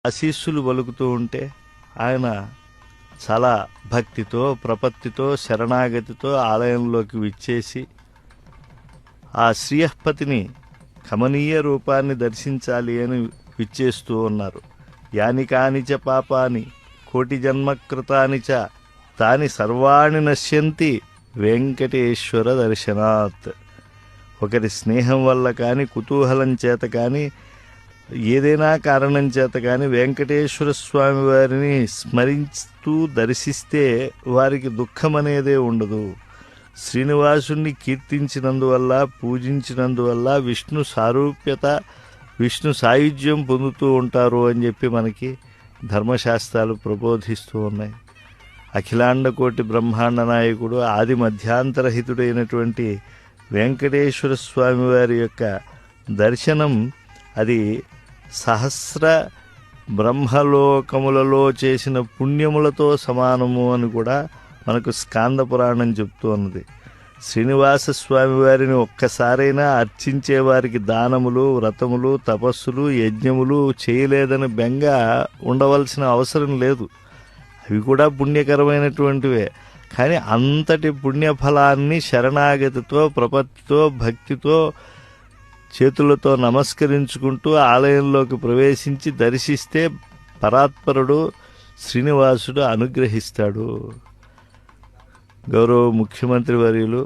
ఆశీస్సులు పలుకుతూ ఉంటే ఆయన చాలా భక్తితో ప్రపత్తితో శరణాగతితో ఆలయంలోకి విచ్చేసి ఆ శ్రీయపతిని కమనీయ రూపాన్ని దర్శించాలి అని విచ్చేస్తూ ఉన్నారు. యాని కానిచ పాపాని కోటి జన్మకృతాని చ తాని సర్వాణి నశ్యంతి వెంకటేశ్వర దర్శనాత్. ఒకరి స్నేహం వల్ల కానీ కుతూహలం చేత కానీ ఏదైనా కారణం చేత కానీ వెంకటేశ్వర స్వామి వారిని స్మరిస్తూ దర్శిస్తే వారికి దుఃఖం అనేదే ఉండదు. శ్రీనివాసుని కీర్తించినందువల్ల పూజించినందువల్ల విష్ణు సారూప్యత విష్ణు సాయుధ్యం పొందుతూ ఉంటారు అని చెప్పి మనకి ధర్మశాస్త్రాలు ప్రబోధిస్తూ ఉన్నాయి. అఖిలాండ కోటి బ్రహ్మాండ నాయకుడు ఆది మధ్యాంతరహితుడైనటువంటి వెంకటేశ్వర స్వామి వారి యొక్క దర్శనం అది సహస్ర బ్రహ్మలోకములలో చేసిన పుణ్యములతో సమానము అని కూడా మనకు స్కాంద పురాణం చెప్తూ ఉన్నది. శ్రీనివాస స్వామి వారిని ఒక్కసారైనా అర్చించే వారికి దానములు వ్రతములు తపస్సులు యజ్ఞములు చేయలేదని బెంగ ఉండవలసిన అవసరం లేదు. అవి కూడా పుణ్యకరమైనటువంటివే. కానీ అంతటి పుణ్యఫలాన్ని శరణాగతితో ప్రపత్తితో భక్తితో చేతులతో నమస్కరించుకుంటూ ఆలయంలోకి ప్రవేశించి దర్శిస్తే పరాత్పరుడు శ్రీనివాసుడు అనుగ్రహిస్తాడు. గౌరవ ముఖ్యమంత్రి వర్యులు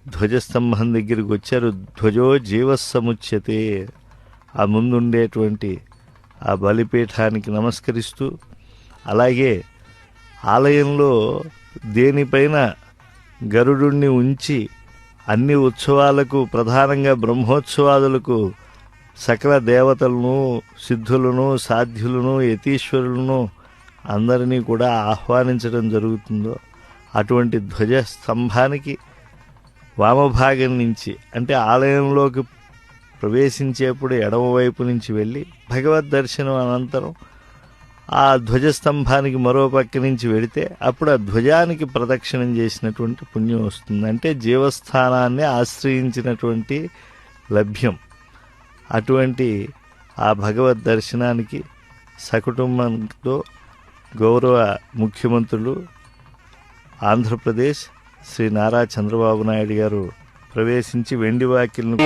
ధ్వజస్తంభం దగ్గరికి వచ్చారు. ధ్వజో జీవస్సముచ్యతే. ఆ ముందుండేటువంటి ఆ బలిపీఠానికి నమస్కరిస్తూ, అలాగే ఆలయంలో దేనిపైన గరుడుణ్ణి ఉంచి అన్ని ఉత్సవాలకు ప్రధానంగా బ్రహ్మోత్సవాదులకు సకల దేవతలను సిద్ధులను సాధ్యులను యతీశ్వరులను అందరినీ కూడా ఆహ్వానించడం జరుగుతుందో అటువంటి ధ్వజ స్తంభానికి వామభాగం నుంచి అంటే ఆలయంలోకి ప్రవేశించేప్పుడు ఎడమవైపు నుంచి వెళ్ళి భగవద్ దర్శనం అనంతరం ఆ ధ్వజస్తంభానికి మరో పక్క నుంచి వెడితే అప్పుడు ఆ ధ్వజానికి ప్రదక్షిణం చేసినటువంటి పుణ్యం వస్తుంది. అంటే జీవస్థానాన్ని ఆశ్రయించినటువంటి లభ్యం. అటువంటి ఆ భగవద్ దర్శనానికి సకుటుంబంతో గౌరవ ముఖ్యమంత్రులు ఆంధ్రప్రదేశ్ శ్రీ నారా చంద్రబాబు నాయుడు గారు ప్రవేశించి వెండి వాకిలను